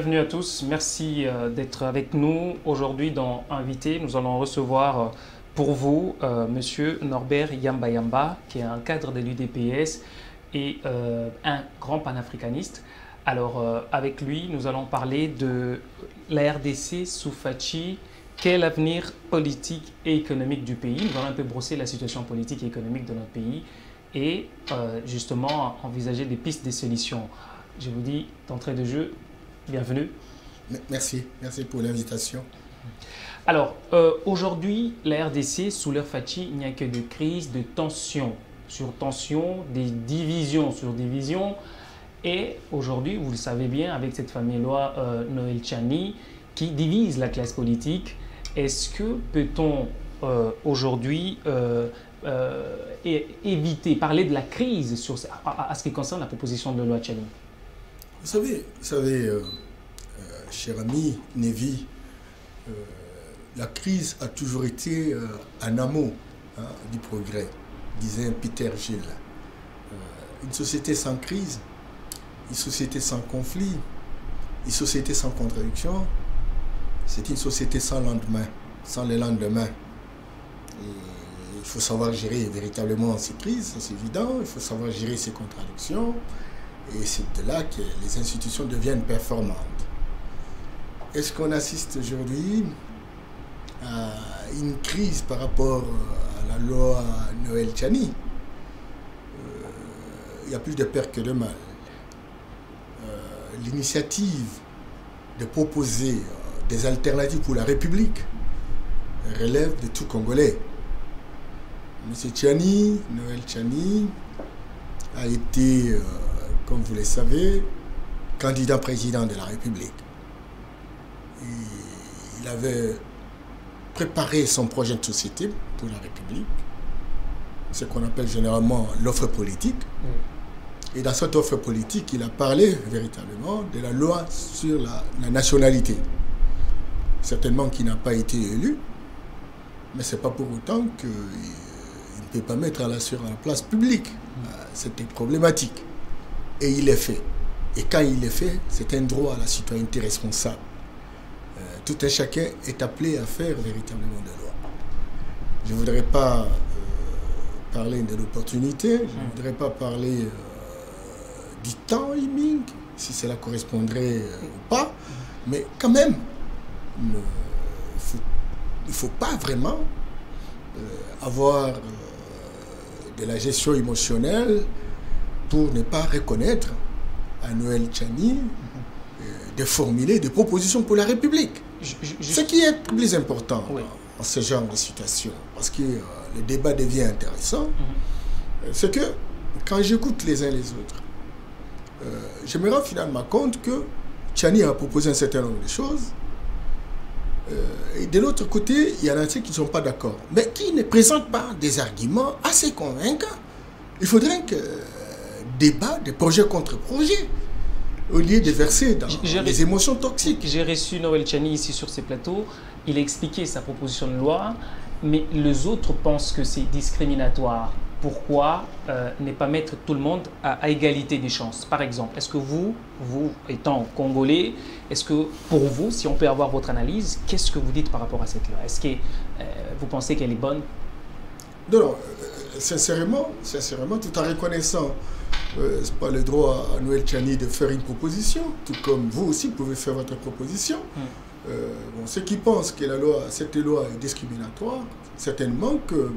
bienvenue à tous. Merci d'être avec nous aujourd'hui dans Invité. Nous allons recevoir pour vous Monsieur Norbert Yamba Yamba, qui est un cadre de l'UDPS et un grand panafricaniste. Alors, avec lui, nous allons parler de la RDC sous Fachi. Quel avenir politique et économique du pays? Nous allons un peu brosser la situation politique et économique de notre pays et justement envisager des pistes de solutions. Je vous dis d'entrée de jeu, bienvenue. Merci pour l'invitation. Alors, aujourd'hui, la RDC, sous l'ère Fachi, il n'y a que de crises, de tensions sur tensions, des divisions sur divisions. Et aujourd'hui, vous le savez bien, avec cette fameuse loi Noël Tchani qui divise la classe politique, est-ce que peut-on aujourd'hui éviter, parler de la crise sur, à ce qui concerne la proposition de loi Tchani? Vous savez cher ami Nevi, la crise a toujours été un amont du progrès, disait Peter Gilles. Une société sans crise, une société sans conflit, une société sans contradiction, c'est une société sans lendemain, sans le lendemain. Il faut savoir gérer véritablement ces crises, c'est évident, il faut savoir gérer ces contradictions, et c'est de là que les institutions deviennent performantes. Est-ce qu'on assiste aujourd'hui à une crise par rapport à la loi Noël Tchani? Il y a plus de peur que de mal. L'initiative de proposer des alternatives pour la République relève de tout Congolais. M. Tchani, Noël Tchani, a été, comme vous le savez, candidat président de la République. Il avait préparé son projet de société pour la République, ce qu'on appelle généralement l'offre politique. Et dans cette offre politique, il a parlé véritablement de la loi sur la nationalité. Certainement qu'il n'a pas été élu, mais ce n'est pas pour autant qu'il ne peut pas mettre sur la place publique. C'était problématique. Et il est fait. Et quand il est fait, c'est un droit à la citoyenneté responsable. Tout un chacun est appelé à faire véritablement des lois. Je ne voudrais pas parler de l'opportunité, je ne voudrais pas parler du timing, si cela correspondrait ou pas, mais quand même, il ne faut pas vraiment avoir de la gestion émotionnelle pour ne pas reconnaître à Noël Tchani de formuler des propositions pour la République. Ce qui est plus important en ce genre de situation, parce que le débat devient intéressant, c'est que quand j'écoute les uns les autres, je me rends finalement compte que Tchani a proposé un certain nombre de choses, et de l'autre côté, il y en a ceux qui ne sont pas d'accord, mais qui ne présentent pas des arguments assez convaincants. Il faudrait que débat de projet contre projet, au lieu de verser dans les émotions toxiques. J'ai reçu Noël Tchani ici sur ces plateaux, il a expliqué sa proposition de loi, mais les autres pensent que c'est discriminatoire. Pourquoi ne pas mettre tout le monde à égalité des chances? Par exemple, est-ce que vous étant Congolais, est-ce que pour vous, si on peut avoir votre analyse, qu'est-ce que vous dites par rapport à cette loi? Est-ce que vous pensez qu'elle est bonne? Non, sincèrement, tout en reconnaissant, c'est pas le droit à Noël Tchani de faire une proposition, tout comme vous aussi pouvez faire votre proposition. Ceux qui pensent que cette loi est discriminatoire, certainement que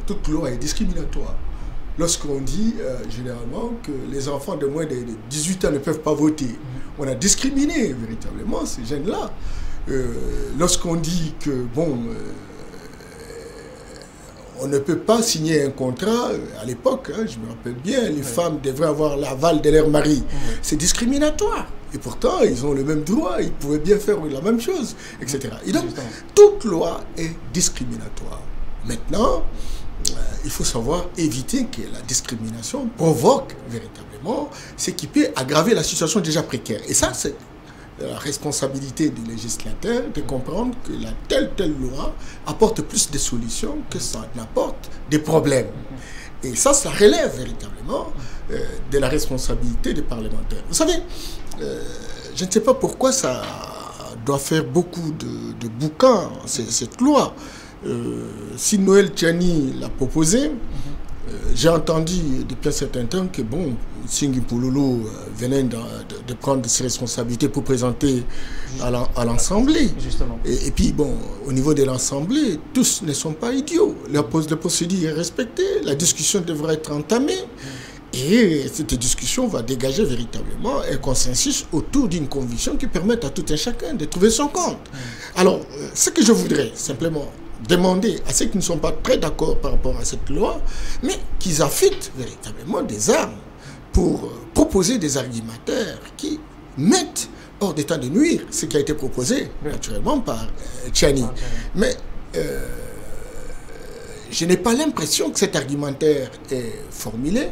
toute loi est discriminatoire. Lorsqu'on dit généralement que les enfants de moins de 18 ans ne peuvent pas voter, on a discriminé véritablement ces jeunes-là. Lorsqu'on dit que on ne peut pas signer un contrat, à l'époque, je me rappelle bien, les femmes devraient avoir l'aval de leur mari. C'est discriminatoire. Et pourtant, ils ont le même droit, ils pouvaient bien faire la même chose, etc. Et donc, toute loi est discriminatoire. Maintenant, il faut savoir éviter que la discrimination provoque véritablement ce qui peut aggraver la situation déjà précaire. Et ça, c'est la responsabilité du législateur de comprendre que la telle loi apporte plus de solutions que ça n'apporte des problèmes. Et ça relève véritablement de la responsabilité des parlementaires. Vous savez, je ne sais pas pourquoi ça doit faire beaucoup de bouquins, cette loi. Si Noël Tchani l'a proposé, j'ai entendu depuis un certain temps que bon, Singhi Pouloulou venait de prendre ses responsabilités pour présenter à l'Assemblée. Et puis bon, au niveau de l'Assemblée, tous ne sont pas idiots. La procédure est respectée, la discussion devrait être entamée. Et cette discussion va dégager véritablement un consensus autour d'une conviction qui permette à tout un chacun de trouver son compte. Alors, ce que je voudrais simplement demander à ceux qui ne sont pas très d'accord par rapport à cette loi, mais qu'ils affûtent véritablement des armes pour proposer des argumentaires qui mettent hors d'état de nuire ce qui a été proposé, naturellement, par Tchani. Mais je n'ai pas l'impression que cet argumentaire est formulé.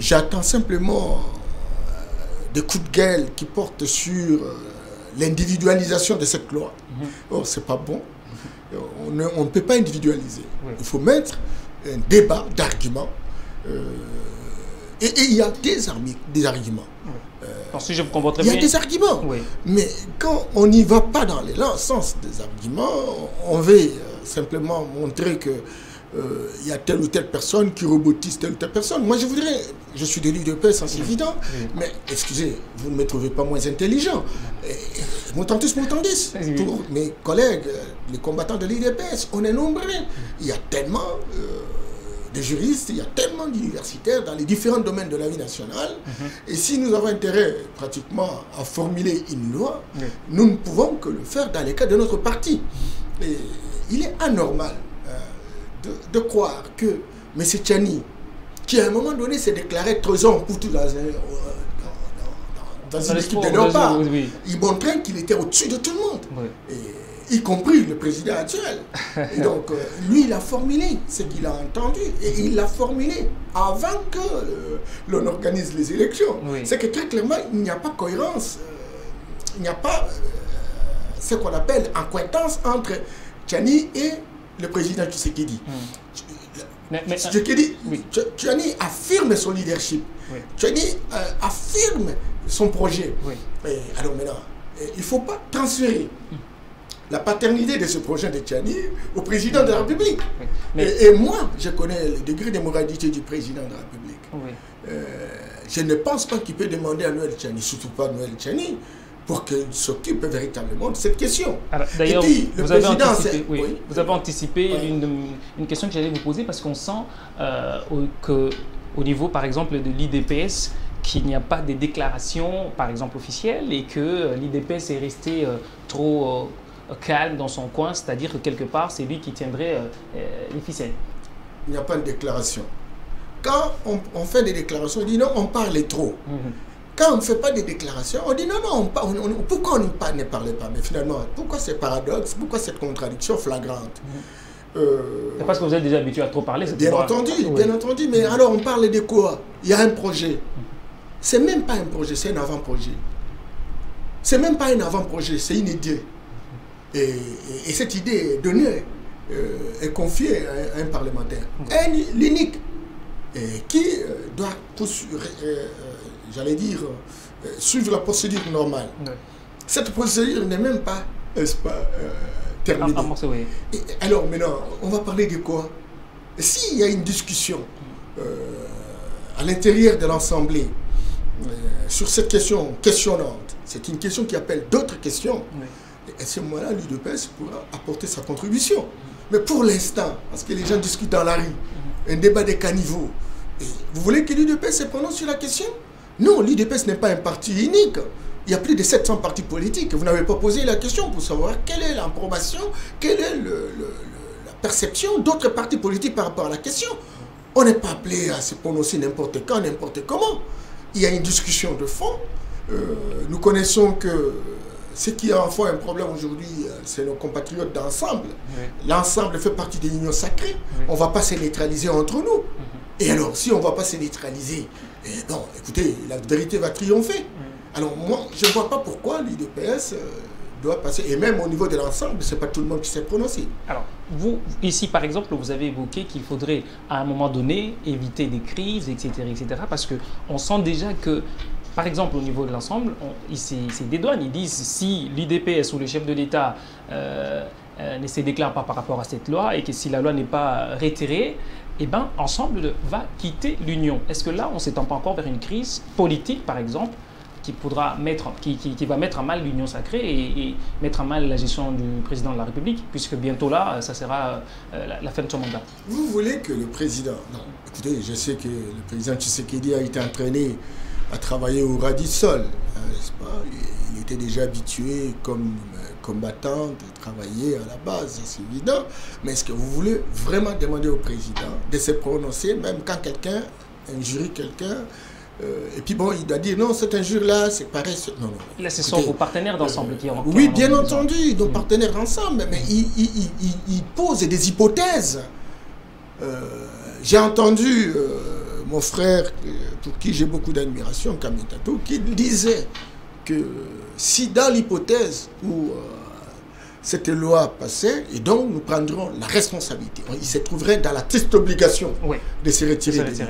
J'attends simplement des coups de gueule qui portent sur l'individualisation de cette loi. Or, c'est pas bon. On ne peut pas individualiser. Il faut mettre un débat d'arguments. Et il y a des arguments. Si je comprends très bien, il y a des arguments. Mais quand on n'y va pas dans le sens des arguments, on veut simplement montrer que il y a telle ou telle personne qui robotise telle ou telle personne. Moi, je suis de l'UDPS, c'est évident, mais excusez, vous ne me trouvez pas moins intelligent. Mutandis, pour mes collègues, les combattants de l'UDPS, on est nombreux. Il y a tellement de juristes, il y a tellement d'universitaires dans les différents domaines de la vie nationale. Et si nous avons intérêt pratiquement à formuler une loi, nous ne pouvons que le faire dans les cas de notre parti. Et il est anormal de croire que M. Tchani, qui à un moment donné s'est déclaré trésor pour tout dans une équipe de Léopard, il montrait qu'il était au-dessus de tout le monde, y compris le président actuel. Et donc, lui, il a formulé ce qu'il a entendu, et il l'a formulé avant que l'on organise les élections. C'est que très clairement, il n'y a pas cohérence, il n'y a pas ce qu'on appelle accointance entre Tchani et le président Tshisekedi. Tchani affirme son leadership. Tchani affirme son projet. Alors maintenant, il ne faut pas transférer la paternité de ce projet de Tchani au président de la République. Et moi, je connais le degré de moralité du président de la République. Je ne pense pas qu'il peut demander à Noël Tchani, surtout pas Noël Tchani, pour qu'il s'occupe véritablement de cette question. D'ailleurs, vous avez anticipé une question que j'allais vous poser, parce qu'on sent qu'au niveau, par exemple, de l'IDPS, qu'il n'y a pas de déclaration, par exemple, officielle, et que l'IDPS est resté trop calme dans son coin, c'est-à-dire que quelque part, c'est lui qui tiendrait les ficelles. Il n'y a pas de déclaration. Quand on fait des déclarations, on dit non, on parle trop. Quand on ne fait pas de déclarations, on dit non, non, pourquoi on ne parle pas? Mais finalement, pourquoi ce paradoxe? Pourquoi cette contradiction flagrante? C'est parce que vous êtes déjà habitué à trop parler. Bien entendu, mais alors on parle de quoi? Il y a un projet. C'est même pas un projet, c'est un avant-projet. C'est même pas un avant-projet, c'est une idée. Et cette idée est donnée, est confiée à un parlementaire. L'unique qui doit j'allais dire, suivre la procédure normale. Cette procédure n'est même pas, terminée. Alors maintenant, on va parler de quoi? S'il y a une discussion à l'intérieur de l'Assemblée sur cette question questionnante, c'est une question qui appelle d'autres questions, et à ce moment-là, l'UDPS pourra apporter sa contribution. Mais pour l'instant, parce que les gens discutent dans la rue, un débat des caniveaux, vous voulez que l'UDPS se prononce sur la question? Non, l'UDPS n'est pas un parti unique. Il y a plus de 700 partis politiques. Vous n'avez pas posé la question pour savoir quelle est l'approbation, quelle est la perception d'autres partis politiques par rapport à la question. On n'est pas appelé à se prononcer n'importe quand, n'importe comment. Il y a une discussion de fond. Nous connaissons que ce qui a en fond un problème aujourd'hui, c'est nos compatriotes d'ensemble. L'ensemble fait partie de l'union sacrée. On ne va pas se neutraliser entre nous. Et alors, si on ne va pas se neutraliser, non, écoutez, la vérité va triompher. Alors moi, je ne vois pas pourquoi l'UDPS doit passer, et même au niveau de l'ensemble, ce n'est pas tout le monde qui s'est prononcé. Alors, vous, ici, par exemple, vous avez évoqué qu'il faudrait, à un moment donné, éviter des crises, etc., parce qu'on sent déjà que par exemple, au niveau de l'ensemble, ils se dédouanent. Ils disent si l'UDPS ou le chef de l'État ne se déclare pas par rapport à cette loi et que si la loi n'est pas retirée, eh ben, Ensemble va quitter l'Union. Est-ce que là, on ne s'étend pas encore vers une crise politique, par exemple, qui va mettre à mal l'Union sacrée et mettre à mal la gestion du président de la République, puisque bientôt là, ça sera la fin de son mandat? Vous voulez que le président... Non, écoutez, je sais que le président Tshisekedi a été entraîné à travailler au radis sol, n'est-ce pas? Il était déjà habitué comme combattant de travailler à la base, c'est évident. Mais est-ce que vous voulez vraiment demander au président de se prononcer, même quand quelqu'un injurie quelqu'un, et puis bon, il doit dire non, cette injure-là, c'est pareil. Non, non. Là, ce sont vos partenaires d'ensemble qui ont... Oui, bien entendu, nos partenaires d'ensemble, mais ils posent des hypothèses. J'ai entendu mon frère, pour qui j'ai beaucoup d'admiration, Kamitato, qui disait que si dans l'hypothèse où cette loi passait, et donc nous prendrons la responsabilité, il se trouverait dans la triste obligation de se retirer de l'Union.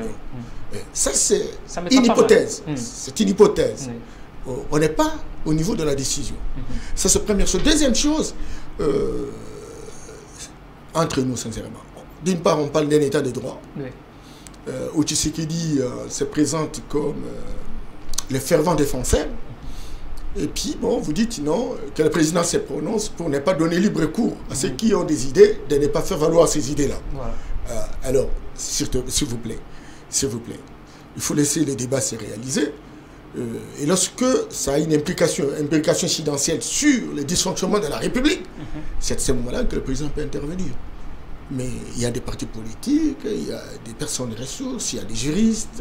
Ça, c'est une hypothèse. C'est une hypothèse. On n'est pas au niveau de la décision. Ça, c'est la première chose. Deuxième chose, entre nous, sincèrement, d'une part, on parle d'un état de droit. Où Tshisekedi se présente comme le fervent défenseur. Et puis, bon, vous dites non, que le président se prononce pour ne pas donner libre cours à ceux qui ont des idées, de ne pas faire valoir ces idées-là. Voilà. Alors, s'il vous plaît, il faut laisser les débats se réaliser. Et lorsque ça a une implication incidentielle sur le dysfonctionnement de la République, c'est à ce moment-là que le président peut intervenir. Mais il y a des partis politiques, il y a des personnes de ressources, il y a des juristes,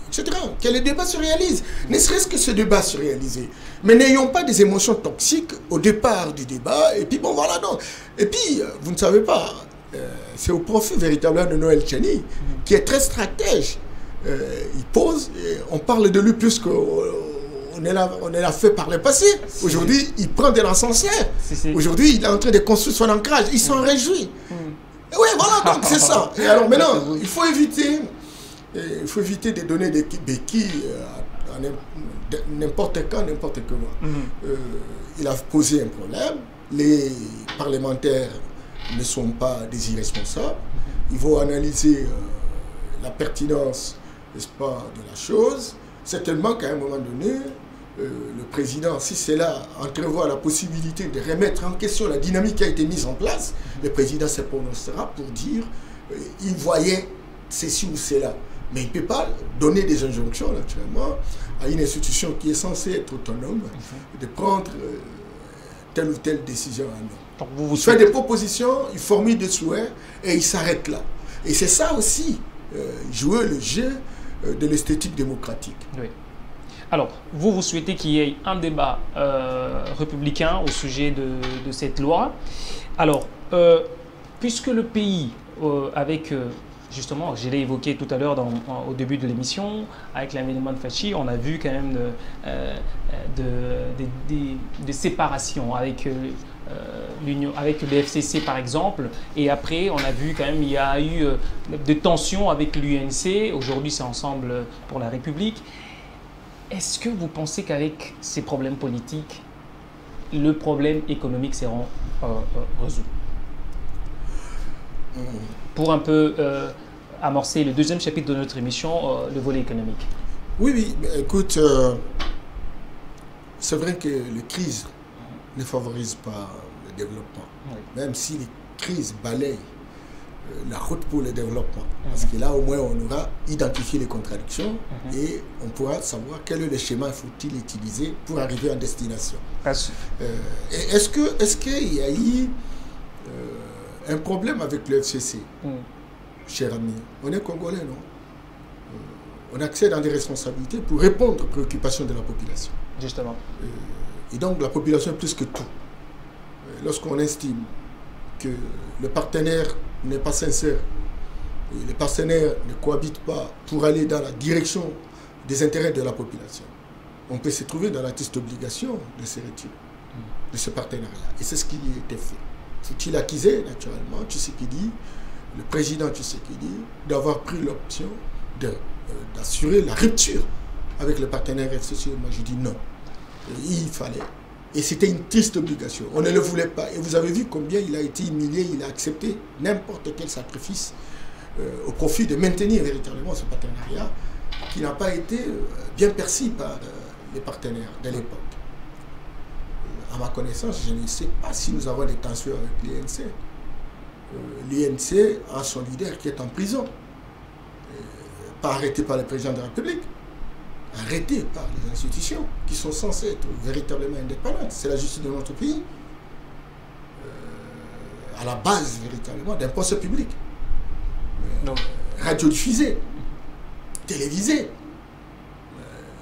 etc. Que le débat se réalise. Ne serait-ce que ce débat se réalise. Mais n'ayons pas des émotions toxiques au départ du débat. Et puis bon, voilà. Non. Et puis, vous ne savez pas, c'est au profit véritablement de Noël Tchani, qui est très stratège. Il pose, on parle de lui plus qu'on l'a fait par le passé. Aujourd'hui, il prend de l'ascenseur. Aujourd'hui, il est en train de construire son ancrage. Il s'en réjouit. Oui, voilà, donc c'est ça. Et alors maintenant, il faut éviter de donner des béquilles à n'importe quand, n'importe comment. Il a posé un problème. Les parlementaires ne sont pas des irresponsables. Il faut analyser la pertinence, n'est-ce pas, de la chose. Certainement qu'à un moment donné, le président, si c'est là, entrevoit la possibilité de remettre en question la dynamique qui a été mise en place, le président se prononcera pour dire il voyait ceci ou cela. Mais il ne peut pas donner des injonctions, naturellement, à une institution qui est censée être autonome, de prendre telle ou telle décision à nous. Il fait des propositions, il formule des souhaits et il s'arrête là. Et c'est ça aussi, jouer le jeu de l'esthétique démocratique. Oui. Alors, vous souhaitez qu'il y ait un débat républicain au sujet de cette loi. Alors, puisque le pays, avec, justement, je l'ai évoqué tout à l'heure au début de l'émission, avec l'avènement de Fachi, on a vu quand même des séparations avec l'Union, avec le FCC par exemple, et après on a vu quand même il y a eu des tensions avec l'UNC. Aujourd'hui, c'est Ensemble pour la République. Est-ce que vous pensez qu'avec ces problèmes politiques, le problème économique sera résolu? Pour un peu amorcer le deuxième chapitre de notre émission, le volet économique. Oui, écoute, c'est vrai que les crises ne favorisent pas le développement. Même si les crises balayent la route pour le développement. Parce que là, au moins, on aura identifié les contradictions et on pourra savoir quel est le schéma faut-il utiliser pour arriver en destination. Est-ce qu'il y a eu un problème avec le FCC, cher ami? On est Congolais, non? On accède dans des responsabilités pour répondre aux préoccupations de la population. Justement. Et donc, la population plus que tout. Lorsqu'on estime que le partenaire n'est pas sincère, et les partenaires ne cohabitent pas pour aller dans la direction des intérêts de la population, on peut se trouver dans la triste obligation de se retirer de ce partenariat. Et c'est ce qui a été fait. Faut-il accuser, naturellement, Tshisekedi, le président Tshisekedi, d'avoir pris l'option d'assurer la rupture avec le partenaire FCC. Moi, je dis non. Il fallait. Et c'était une triste obligation. On ne le voulait pas. Et vous avez vu combien il a été humilié, il a accepté n'importe quel sacrifice au profit de maintenir véritablement ce partenariat qui n'a pas été bien perçu par les partenaires de l'époque. À ma connaissance, je ne sais pas si nous avons des tensions avec l'INC. L'INC a son leader qui est en prison, pas arrêté par le président de la République, arrêté par les institutions qui sont censées être véritablement indépendantes. C'est la justice de notre pays, à la base véritablement d'un poste public, radiodiffusé, télévisé.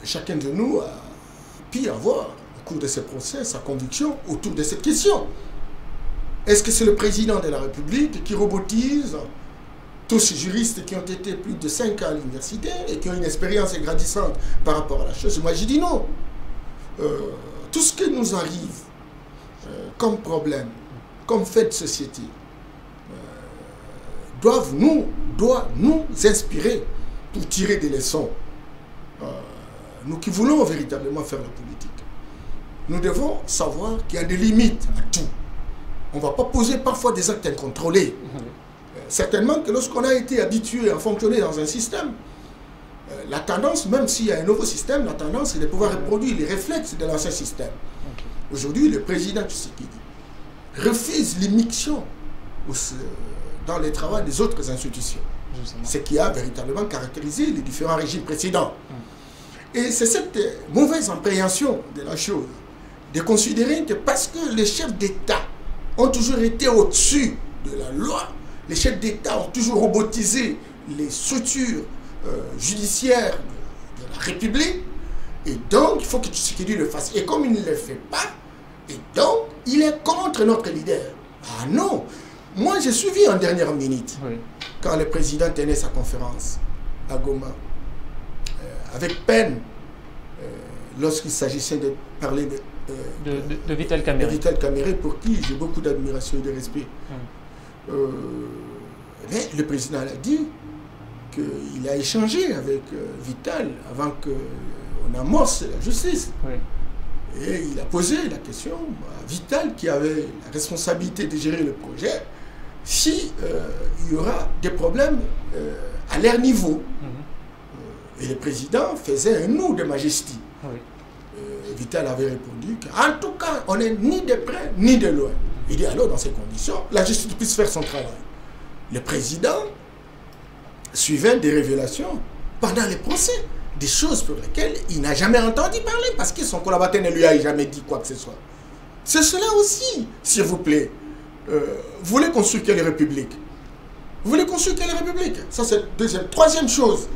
Chacun de nous a pu avoir, au cours de ce procès, sa conviction autour de cette question. Est-ce que c'est le président de la République qui robotise tous ces juristes qui ont été plus de 5 ans à l'université et qui ont une expérience grandissante par rapport à la chose? Moi, j'ai dit non. Tout ce qui nous arrive comme problème, comme fait de société, doit nous inspirer pour tirer des leçons. Nous qui voulons véritablement faire la politique, nous devons savoir qu'il y a des limites à tout. On ne va pas poser parfois des actes incontrôlés. Certainement que lorsqu'on a été habitué à fonctionner dans un système, la tendance, même s'il y a un nouveau système, la tendance c'est de pouvoir reproduire les réflexes de l'ancien système. Aujourd'hui, le président Tshisekedi refuse l'immixtion dans les travaux des autres institutions. Ce qui a véritablement caractérisé les différents régimes précédents. Et c'est cette mauvaise appréhension de la chose, de considérer que parce que les chefs d'État ont toujours été au-dessus de la loi, les chefs d'État ont toujours robotisé les structures judiciaires de la République, et donc il faut que Tshisekedi le fasse. Et comme il ne le fait pas, et donc il est contre notre leader. Ah non! Moi j'ai suivi en dernière minute, quand le président tenait sa conférence à Goma, avec peine, lorsqu'il s'agissait de parler de Vital Kamerhe. De Vital Kamerhe, pour qui j'ai beaucoup d'admiration et de respect. Mais le président a dit qu'il a échangé avec Vital avant qu'on amorce la justice. Et il a posé la question à Vital, qui avait la responsabilité de gérer le projet, si il y aura des problèmes à leur niveau. Et le président faisait un nous de majesté. Vital avait répondu qu'en tout cas, on n'est ni de près ni de loin. Il dit alors, dans ces conditions, la justice puisse faire son travail. Le président suivait des révélations pendant les procès, des choses pour lesquelles il n'a jamais entendu parler, parce que son collaborateur ne lui a jamais dit quoi que ce soit. C'est cela aussi, s'il vous plaît. Vous voulez construire quelle république? Vous voulez construire quelle république? Ça, c'est deuxième. Troisième chose,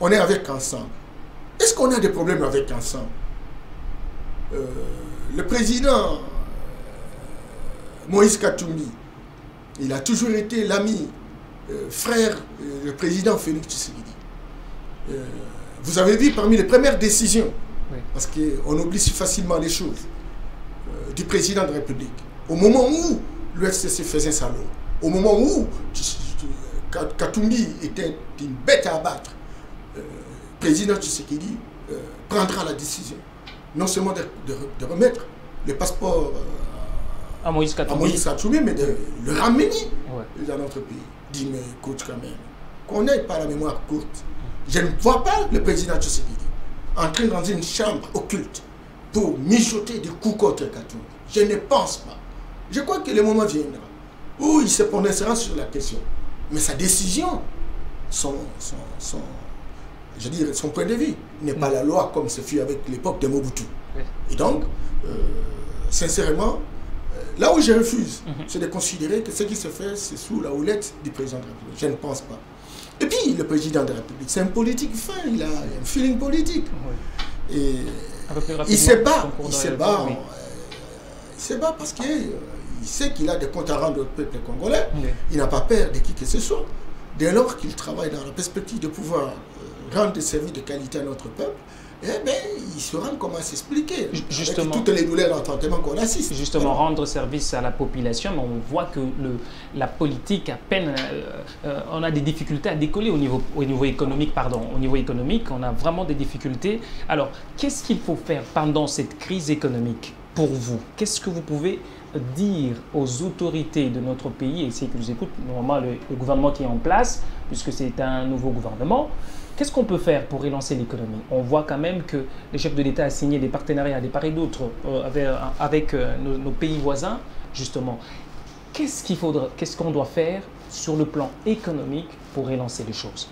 on est avec ensemble. Est-ce qu'on a des problèmes avec ensemble? Le président Moïse Katumbi, il a toujours été l'ami, frère, le président Félix Tshisekedi. Vous avez vu parmi les premières décisions, parce qu'on oublie si facilement les choses, du président de la République, au moment où l'UFCC faisait sa loi, au moment où Katumbi était une bête à abattre, le président Tshisekedi prendra la décision, non seulement de remettre le passeport à Moïse Katumbi, mais de le ramener dans notre pays. Dit, mais écoute quand même, qu'on n'ait pas la mémoire courte. Je ne vois pas le président Tshisekedi entrer dans une chambre occulte pour mijoter des coups contre Katumbi. Je ne pense pas. Je crois que le moment viendra où il se prononcera sur la question. Mais sa décision, son point de vue n'est pas la loi comme ce fut avec l'époque de Mobutu. Et donc, sincèrement, là où je refuse, c'est de considérer que ce qui se fait, c'est sous la houlette du président de la République. Je ne pense pas. Et puis, le président de la République, c'est un politique fin, il a un feeling politique. Et il se bat, parce qu'il sait qu'il a des comptes à rendre au peuple congolais. Il n'a pas peur de qui que ce soit. Dès lors qu'il travaille dans la perspective de pouvoir rendre des services de qualité à notre peuple eh bien, ils sauront comment s'expliquer. Justement, avec toutes les douleurs en traitement qu'on assiste. Justement, rendre service à la population, mais on voit que la politique, à peine, on a des difficultés à décoller au niveau économique, on a vraiment des difficultés. Alors, qu'est-ce qu'il faut faire pendant cette crise économique pour vous? Qu'est-ce que vous pouvez dire aux autorités de notre pays, et c'est que nous écoute normalement le gouvernement qui est en place, puisque c'est un nouveau gouvernement? Qu'est-ce qu'on peut faire pour relancer l'économie? On voit quand même que le chef de l'État a signé des partenariats des part et d'autre avec nos pays voisins, justement. Qu'est-ce qu'on doit faire sur le plan économique pour relancer les choses?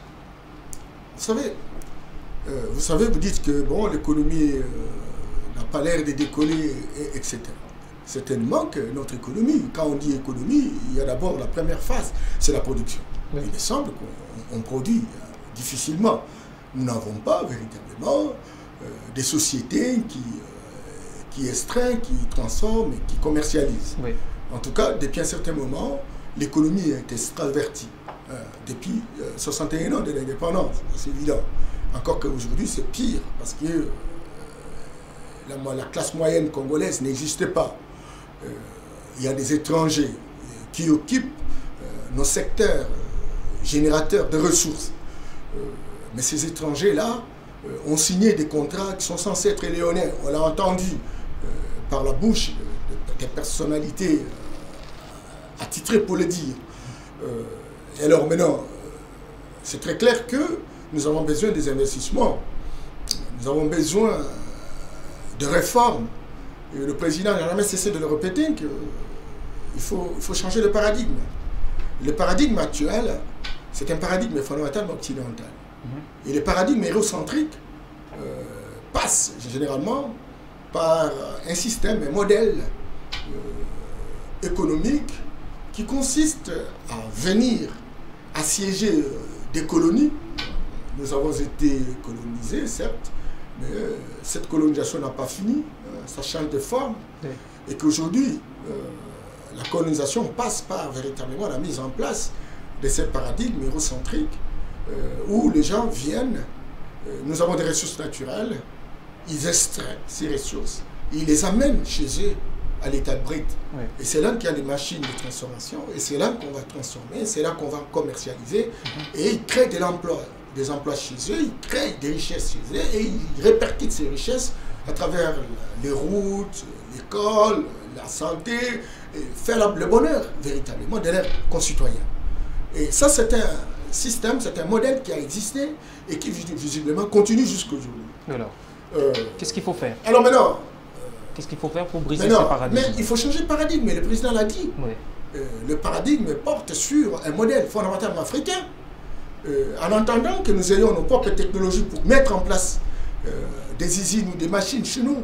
Vous savez, vous dites que bon, l'économie n'a pas l'air de décoller, etc. Certainement que notre économie, quand on dit économie, il y a d'abord la première phase, c'est la production. Oui. Il me semble qu'on produit difficilement. Nous n'avons pas véritablement des sociétés qui extraient, qui transforment et qui commercialisent. Oui. En tout cas, depuis un certain moment, l'économie est extravertie. Depuis 61 ans de l'indépendance, c'est évident. Encore qu'aujourd'hui, c'est pire, parce que la classe moyenne congolaise n'existait pas. Il y a des étrangers qui occupent nos secteurs générateurs de ressources. Mais ces étrangers-là ont signé des contrats qui sont censés être léonins. On l'a entendu par la bouche des personnalités attitrées pour le dire. Et alors maintenant, c'est très clair que nous avons besoin des investissements. Nous avons besoin de réformes. Et le président n'a jamais cessé de le répéter qu'il faut changer de paradigme. Le paradigme actuel, c'est un paradigme fondamentalement occidental. Et le paradigme hérocentrique passe généralement par un système, un modèle économique qui consiste à venir assiéger des colonies. Nous avons été colonisés, certes, mais cette colonisation n'a pas fini, ça change de forme. Oui. Et qu'aujourd'hui, la colonisation passe par véritablement la mise en place de ce paradigme hérocentrique où les gens viennent, nous avons des ressources naturelles, ils extraient ces ressources, ils les amènent chez eux à l'état brut. Oui. Et c'est là qu'il y a des machines de transformation, et c'est là qu'on va transformer, c'est là qu'on va commercialiser, et ils créent de l'emploi. Des emplois chez eux, ils créent des richesses chez eux et ils répercutent ces richesses à travers les routes, l'école, la santé, et faire le bonheur véritablement de leurs concitoyens. Et ça, c'est un système, c'est un modèle qui a existé et qui visiblement continue jusqu'à aujourd'hui. Alors, qu'est-ce qu'il faut faire? Alors maintenant, qu'est-ce qu'il faut faire pour briser ce paradigme? Mais il faut changer de paradigme, mais le président l'a dit. Oui. Le paradigme porte sur un modèle fondamentalement africain. En attendant que nous ayons nos propres technologies pour mettre en place des usines ou des machines chez nous,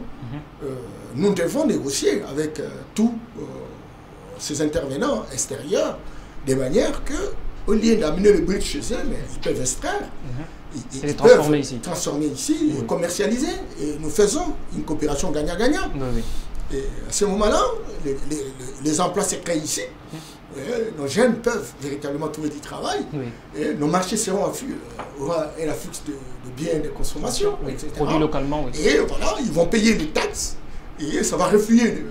nous devons négocier avec tous ces intervenants extérieurs de manière que, au lieu d'amener le brut chez eux, mais ils peuvent extraire, ils peuvent transformer ici, et commercialiser, et nous faisons une coopération gagnant-gagnant. Oui. Et à ce moment-là, les emplois se créent ici. Nos jeunes peuvent véritablement trouver du travail. Oui. Et nos marchés seront aura un afflux de biens de consommation, etc. Produits localement, oui. Et voilà, ils vont payer les taxes et ça va refluer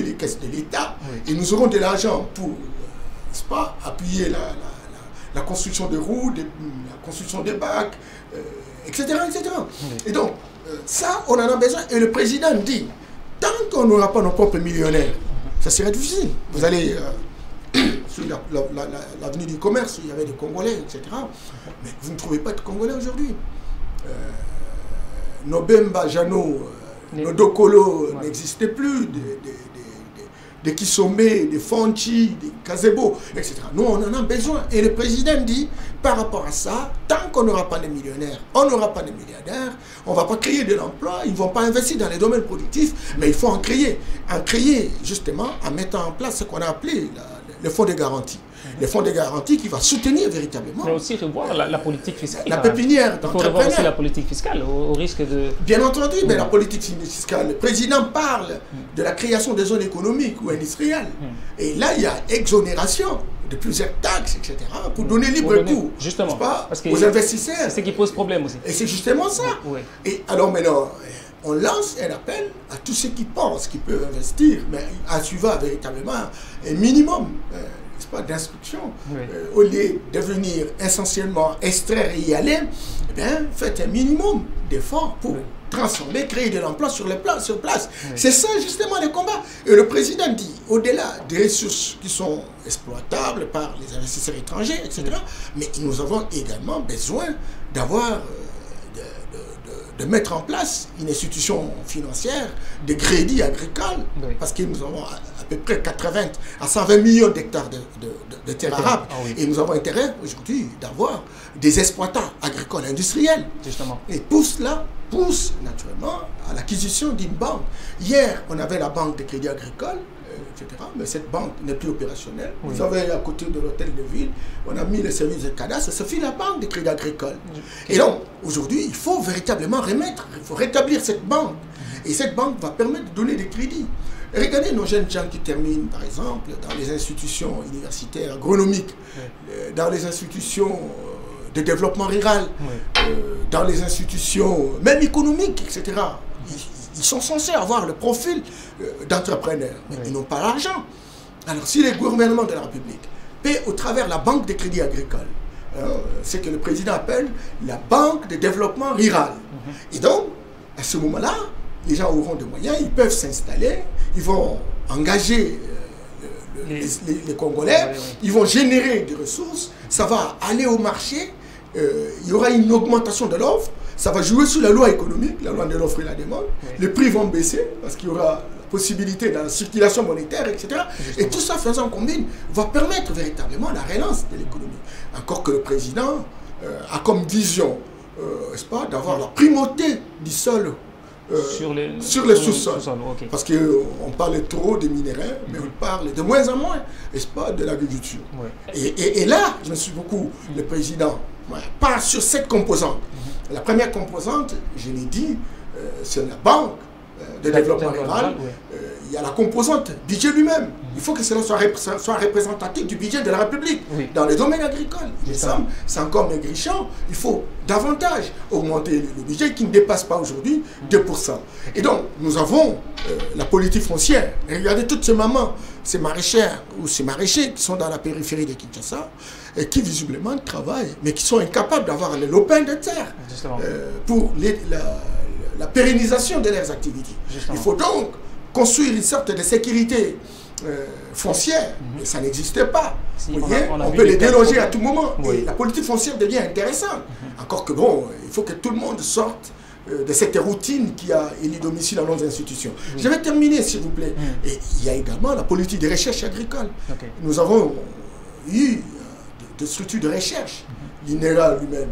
les caisses de l'État. Oui. Et nous aurons de l'argent pour, n'est-ce pas, appuyer la construction de routes, la construction des bacs, etc. etc. Oui. Et donc, ça, on en a besoin. Et le président dit, tant qu'on n'aura pas nos propres millionnaires, ça serait difficile. Vous allez sur l'avenue du commerce, il y avait des Congolais, etc. Mais vous ne trouvez pas de Congolais aujourd'hui. Nos Bemba, Jano, nos Dokolo n'existaient plus, des Kisome, des Fonchi, des Kazebo, etc. Nous, on en a besoin. Et le président dit, par rapport à ça, tant qu'on n'aura pas de millionnaires, on n'aura pas de milliardaires, on ne va pas créer de l'emploi, ils ne vont pas investir dans les domaines productifs, mais il faut en créer. En créer, justement, en mettant en place ce qu'on a appelé le fonds de garantie. Le fonds de garantie qui va soutenir véritablement. Mais aussi revoir la politique fiscale. La pépinière Il faut revoir aussi la politique fiscale au risque de... Bien entendu, mais la politique fiscale, le président parle de la création des zones économiques ou industrielles. Et là, il y a exonération de plusieurs taxes, etc. pour donner libre cours justement, parce aux investisseurs. C'est ce qui pose problème aussi. Et c'est justement ça. Oui. Et alors maintenant, on lance un appel à tous ceux qui pensent qu'ils peuvent investir, mais en suivant véritablement un minimum d'instruction. Oui. Au lieu de venir essentiellement extraire et y aller, eh bien, faites un minimum d'efforts pour transformer, créer de l'emploi sur place. Oui. C'est ça justement le combat. Et le président dit, au-delà des ressources qui sont exploitables par les investisseurs étrangers, etc., mais nous avons également besoin d'avoir... de mettre en place une institution financière de crédit agricole, parce que nous avons à peu près 80 à 120 millions d'hectares de terres arables. Et nous avons intérêt aujourd'hui d'avoir des exploitants agricoles industriels. Justement. Et pour cela, pousse naturellement à l'acquisition d'une banque. Hier, on avait la banque de crédit agricole, etc. Mais cette banque n'est plus opérationnelle. Vous avez à côté de l'hôtel de ville, on a mis le service de cadastre, ça fait la banque de crédit agricole. Et donc, aujourd'hui, il faut véritablement il faut rétablir cette banque. Et cette banque va permettre de donner des crédits. Et regardez nos jeunes gens qui terminent, par exemple, dans les institutions universitaires agronomiques, dans les institutions de développement rural, dans les institutions même économiques, etc. Ils sont censés avoir le profil d'entrepreneurs, mais ils n'ont pas l'argent. Alors, si les gouvernements de la République paient au travers de la banque de crédit agricole, c'est que le président appelle la banque de développement rural. Et donc, à ce moment-là, les gens auront des moyens, ils peuvent s'installer, ils vont engager les Congolais, ils vont générer des ressources, ça va aller au marché, il y aura une augmentation de l'offre, ça va jouer sur la loi économique, la loi de l'offre et la demande, les prix vont baisser parce qu'il y aura la possibilité de la circulation monétaire, etc. Et tout ça faisant combine va permettre véritablement la relance de l'économie. Encore que le président a comme vision, n'est-ce pas, d'avoir la primauté du sol sur les sous-sols. Parce qu'on parle trop des minéraux, mais on parle de moins en moins, n'est-ce pas, de l'agriculture. Et là, je me suis beaucoup, le président, pas sur cette composante. La première composante, je l'ai dit, c'est la banque de développement rural. Il y a la composante budget lui-même. Il faut que cela soit représentatif du budget de la République dans les domaines agricoles. C'est encore maigrichant. Il faut davantage augmenter le budget qui ne dépasse pas aujourd'hui 2%. Et donc, nous avons la politique foncière. Et regardez toutes ces mamans, ces maraîchères ou ces maraîchers qui sont dans la périphérie de Kinshasa et qui visiblement travaillent, mais qui sont incapables d'avoir les lopins de terre pour la pérennisation de leurs activités. Il faut donc construire une sorte de sécurité foncière, mais ça n'existait pas. On peut les déloger à tout moment. Et la politique foncière devient intéressante. Encore que bon, il faut que tout le monde sorte de cette routine qui a élu domicile dans nos institutions. Je vais terminer, s'il vous plaît. Et il y a également la politique de recherche agricole. Nous avons eu des structures de recherche. L'INERA lui-même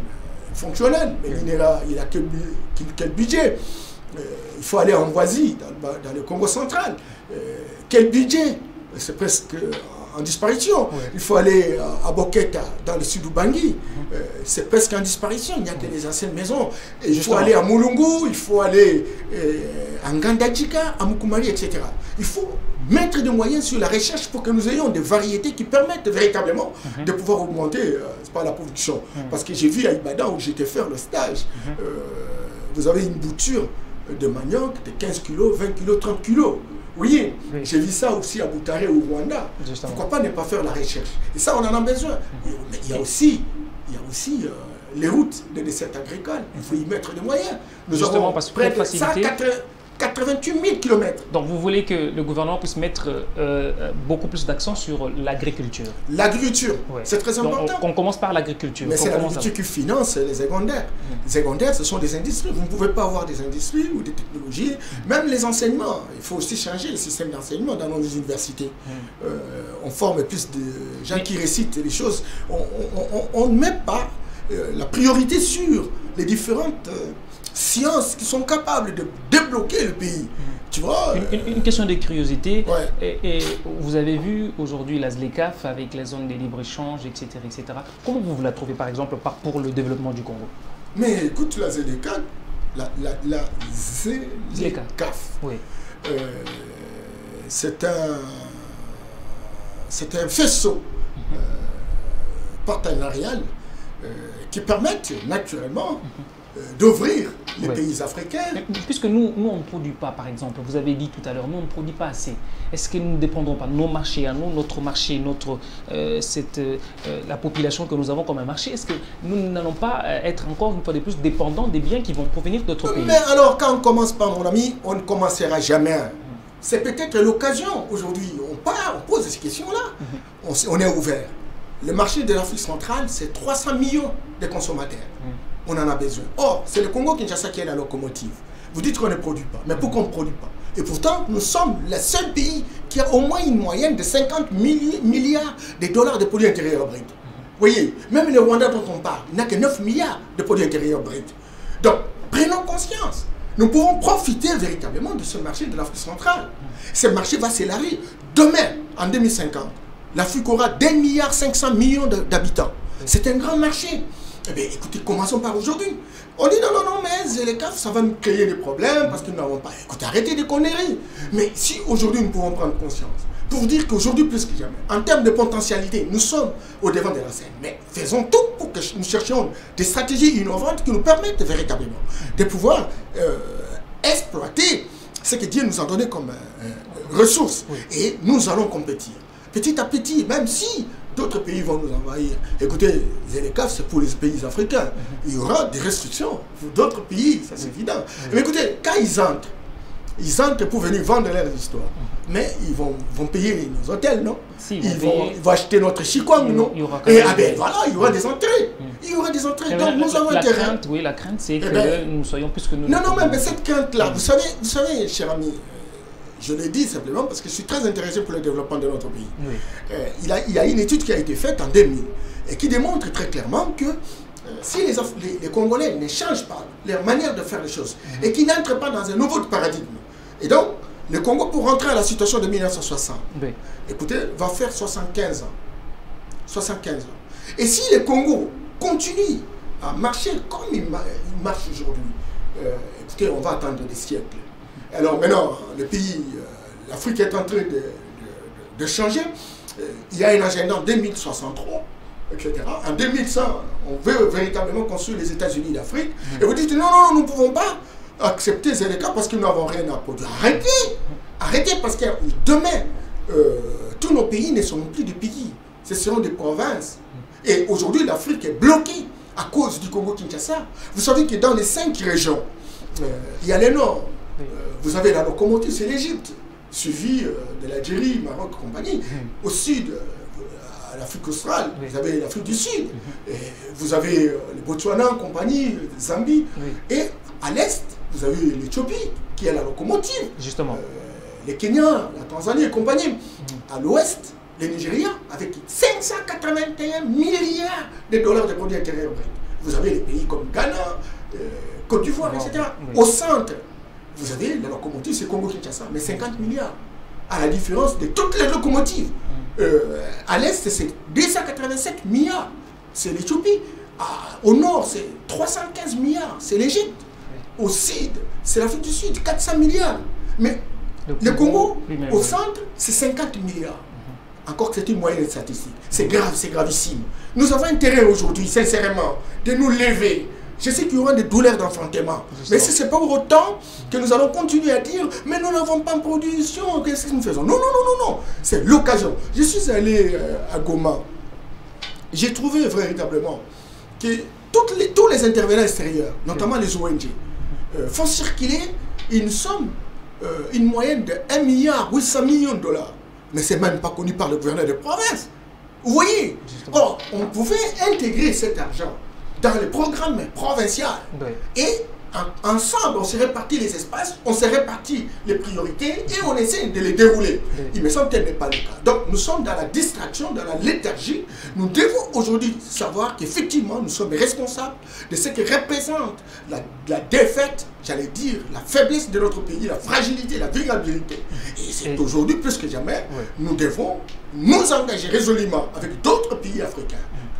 fonctionnel, mais l'INERA, il a quel budget? Il faut aller en Voisie, dans le Congo central. Quel budget? C'est presque en disparition. Il faut aller à Boketa, dans le sud du Bangui. C'est presque en disparition. Il n'y a que les anciennes maisons. Et il faut aller à Mulungu, il faut aller à Ngandajika, à Mukumari, etc. Il faut mettre des moyens sur la recherche pour que nous ayons des variétés qui permettent véritablement de pouvoir augmenter la production. Parce que j'ai vu à Ibadan, où j'étais faire le stage, vous avez une bouture de manioc de 15 kg, 20 kg, 30 kg. Oui, j'ai vu ça aussi à Boutaré au Rwanda. Pourquoi pas ne pas faire la recherche? Et ça, on en a besoin. Mais il y a aussi les routes de dessert agricole. Il faut y mettre des moyens. Nous avons près de 88 000 km. Donc vous voulez que le gouvernement puisse mettre beaucoup plus d'accent sur l'agriculture? L'agriculture, c'est très important. Donc on commence par l'agriculture. Mais c'est l'agriculture qui finance les secondaires. Les secondaires, ce sont des industries. Vous ne pouvez pas avoir des industries ou des technologies. Même les enseignements. Il faut aussi changer le système d'enseignement dans nos universités. On forme plus de gens qui récitent les choses. On ne met pas la priorité sur les différentes sciences qui sont capables de débloquer le pays. Tu vois, une question de curiosité. Ouais. Et vous avez vu aujourd'hui la ZLECAf avec les zones de libre-échange, etc., etc. Comment vous la trouvez, par exemple, pour le développement du Congo? Mais écoute, la ZLECAf, la ZLECAf, oui. C'est un faisceau partenarial qui permettent naturellement d'ouvrir les pays africains. Mais puisque nous, on ne produit pas, par exemple, vous avez dit tout à l'heure, nous, on ne produit pas assez. Est-ce que nous ne dépendons pas de nos marchés à nous, notre marché, la population que nous avons comme un marché? Est-ce que nous n'allons pas être encore une fois de plus dépendants des biens qui vont provenir d'autres pays? Mais alors, quand on commence pas, mon ami, on ne commencera jamais. C'est peut-être l'occasion aujourd'hui. On pose ces questions-là. On est ouvert. Le marché de l'Afrique centrale, c'est 300 millions de consommateurs. On en a besoin. Or, c'est le Congo-Kinshasa qui est la locomotive. Vous dites qu'on ne produit pas. Mais pourquoi on ne produit pas? Et pourtant, nous sommes le seul pays qui a au moins une moyenne de 50 milliards de dollars de produits intérieurs bruts. Vous voyez, même le Rwanda dont on parle, n'a que 9 milliards de produits intérieurs bruts. Donc, prenons conscience. Nous pouvons profiter véritablement de ce marché de l'Afrique centrale. Ce marché va s'élargir. Demain, en 2050, l'Afrique aura 2,5 milliards d'habitants. C'est un grand marché. Eh bien, écoutez, commençons par aujourd'hui. On dit non, mais ZLECAf, ça va nous créer des problèmes parce que nous n'avons pas. Écoutez, arrêtez des conneries. Mais si aujourd'hui nous pouvons prendre conscience, pour vous dire qu'aujourd'hui, plus que jamais, en termes de potentialité, nous sommes au devant de la scène. Mais faisons tout pour que nous cherchions des stratégies innovantes qui nous permettent véritablement de pouvoir exploiter ce que Dieu nous a donné comme ressources. Et nous allons compétir. Petit à petit, même si d'autres pays vont nous envahir. Écoutez, ZLECAf, c'est pour les pays africains. Il y aura des restrictions pour d'autres pays, ça c'est évident. Mais écoutez, quand ils entrent pour venir vendre leurs histoires. Mais ils vont payer nos hôtels, non? Si, ils vont acheter notre chikwang, non? Et voilà, il y aura des entrées. Il y aura des entrées. Donc nous avons intérêt. La crainte, c'est que nous soyons plus que nous. Non, mais cette crainte-là, vous savez, cher ami, je le dis simplement parce que je suis très intéressé pour le développement de notre pays. Il y a une étude qui a été faite en 2000 et qui démontre très clairement que si les Congolais ne changent pas leur manière de faire les choses et qu'ils n'entrent pas dans un nouveau paradigme, et donc le Congo, pour rentrer à la situation de 1960, écoutez, va faire 75 ans. 75 ans. Et si le Congo continue à marcher comme il marche aujourd'hui, écoutez, on va attendre des siècles. Alors maintenant, le pays, l'Afrique est en train de changer. Il y a un agenda en 2063, etc. En 2100, on veut véritablement construire les États-Unis d'Afrique. Et vous dites, non, nous ne pouvons pas accepter ZLECAf parce que nous n'avons rien à produire. Arrêtez, parce que demain, tous nos pays ne seront plus des pays. Ce seront des provinces. Et aujourd'hui, l'Afrique est bloquée à cause du Congo-Kinshasa. Vous savez que dans les 5 régions, il y a les Nord. Vous avez la locomotive, c'est l'Égypte, suivi de l'Algérie, Maroc, compagnie. Au sud, à l'Afrique australe, vous avez l'Afrique du Sud. Et vous avez le Botswana, compagnie, Zambie. Et à l'est, vous avez l'Éthiopie, qui est la locomotive. Justement. Les Kenyans, la Tanzanie et compagnie. À l'ouest, le Nigeria, avec 581 milliards de dollars de produits intérieurs bruts. Vous avez les pays comme Ghana, Côte d'Ivoire, etc. Au centre, vous avez la locomotive, c'est Congo-Kinshasa, mais 50 milliards. À la différence de toutes les locomotives. À l'est, c'est 287 milliards. C'est l'Éthiopie. Au nord, c'est 315 milliards. C'est l'Égypte. Au sud, c'est l'Afrique du Sud, 400 milliards. Mais le Congo, au centre, c'est 50 milliards. Encore que c'est une moyenne statistique. C'est grave, c'est gravissime. Nous avons intérêt aujourd'hui, sincèrement, de nous lever. Je sais qu'il y aura des douleurs d'enfantement. Mais ce n'est pas pour autant que nous allons continuer à dire « Mais nous n'avons pas de production, qu'est-ce que nous faisons ?» Non. C'est l'occasion. Je suis allé à Goma. J'ai trouvé véritablement que tous les intervenants extérieurs, notamment les ONG, font circuler une somme, une moyenne de 1,8 milliard de dollars. Mais ce n'est même pas connu par le gouverneur de province. Vous voyez? Or, on pouvait intégrer cet argent dans le programme provincial et ensemble, on se répartit les espaces, on se répartit les priorités et on essaie de les dérouler. Il me semble que tel n'est pas le cas. Donc nous sommes dans la distraction, dans la léthargie. Nous devons aujourd'hui savoir qu'effectivement nous sommes responsables de ce que représente la défaite, j'allais dire, la faiblesse de notre pays, la fragilité, la vulnérabilité. Et c'est aujourd'hui plus que jamais, nous devons nous engager résolument avec d'autres pays africains.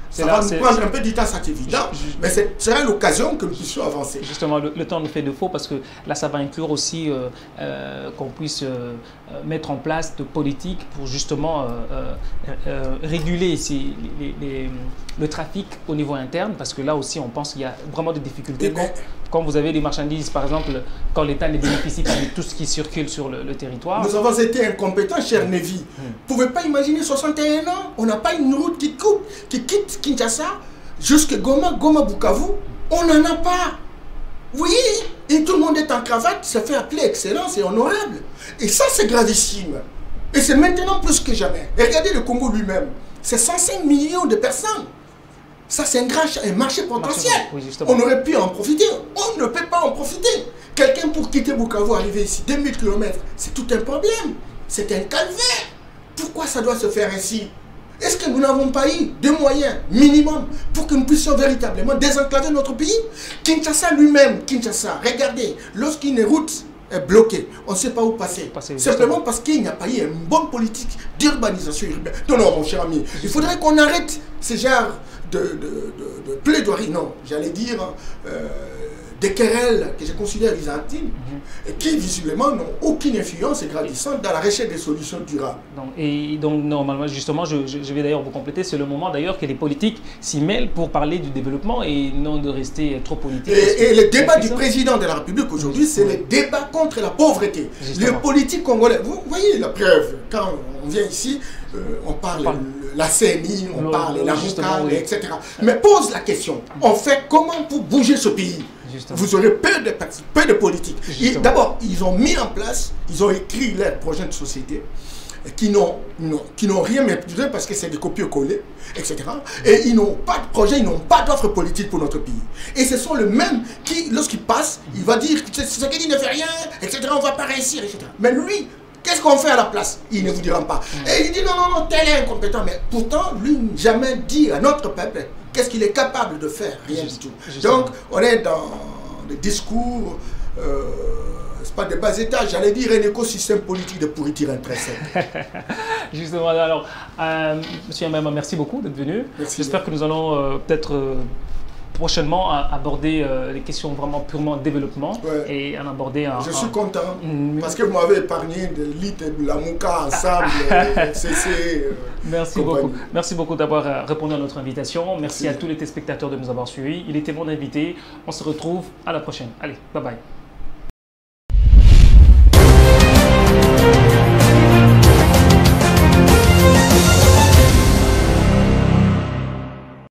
Ça va nous prendre un peu du temps, c'est évident, mais ce sera l'occasion que nous puissions avancer. Justement, le temps nous fait défaut parce que là, ça va inclure aussi qu'on puisse mettre en place de politiques pour justement réguler le trafic au niveau interne, parce que là aussi, on pense qu'il y a vraiment des difficultés. Quand vous avez des marchandises, par exemple, quand l'État ne bénéficie pas de tout ce qui circule sur le territoire. Nous avons été incompétents, cher Nevi. Vous ne pouvez pas imaginer 61 ans, on n'a pas une route qui quitte Kinshasa jusqu'à Goma, Bukavu. On n'en a pas. Oui, et tout le monde est en cravate, ça fait appeler excellence et honorable. Et ça, c'est gravissime. Et c'est maintenant plus que jamais. Et regardez le Congo lui-même. C'est 105 millions de personnes. Ça, c'est un marché potentiel. Oui, on aurait pu en profiter. On ne peut pas en profiter. Quelqu'un pour quitter Bukavu, arriver ici, 2000 km, c'est tout un problème. C'est un calvaire. Pourquoi ça doit se faire ainsi? Est-ce que nous n'avons pas eu de moyens minimum pour que nous puissions véritablement désenclaver notre pays? Kinshasa lui-même, regardez, lorsqu'une route est bloquée, on ne sait pas où passer. Simplement parce qu'il n'y a pas eu une bonne politique d'urbanisation urbaine. Non, non, mon cher ami, il faudrait qu'on arrête ce genre de plaidoirie, non, j'allais dire, des querelles que je considère byzantines et qui visiblement n'ont aucune influence grandissante dans la recherche des solutions durables. Donc normalement, justement, je vais d'ailleurs vous compléter, c'est le moment d'ailleurs que les politiques s'y mêlent pour parler du développement et non de rester trop politique. Et le débat du président de la République aujourd'hui, c'est le débat contre la pauvreté. Les politiques congolais, vous voyez la preuve, quand on vient ici, on parle la CNI, on parle la MOCA, etc. Mais pose la question, on fait comment pour bouger ce pays? Justement. Vous aurez peu de politique. D'abord, ils ont mis en place, ils ont écrit leur projet de société qui n'ont rien maîtrisé parce que c'est des copier-coller, etc. Et ils n'ont pas de projet, ils n'ont pas d'offre politique pour notre pays. Et ce sont les mêmes qui, lorsqu'ils passent, il va dire que ce qu'il dit ne fait rien, etc. On ne va pas réussir, etc. Mais lui, qu'est-ce qu'on fait à la place? Il ne vous dira pas. Et il dit non, tel est incompétent. Mais pourtant, lui, jamais dit à notre peuple qu'est-ce qu'il est capable de faire? Rien du tout. Donc, on est dans des discours, c'est pas de bas état, j'allais dire un écosystème politique de pourriture intrinsèque. Justement, alors, Monsieur Yambamba, merci beaucoup d'être venu. J'espère que nous allons peut-être prochainement aborder les questions vraiment purement développement et en aborder Je suis content parce que vous m'avez épargné de l'IT et de la MOCA ensemble, Merci beaucoup. Merci beaucoup d'avoir répondu à notre invitation. Merci à tous les téléspectateurs de nous avoir suivis. Il était mon invité. On se retrouve à la prochaine. Allez, bye bye.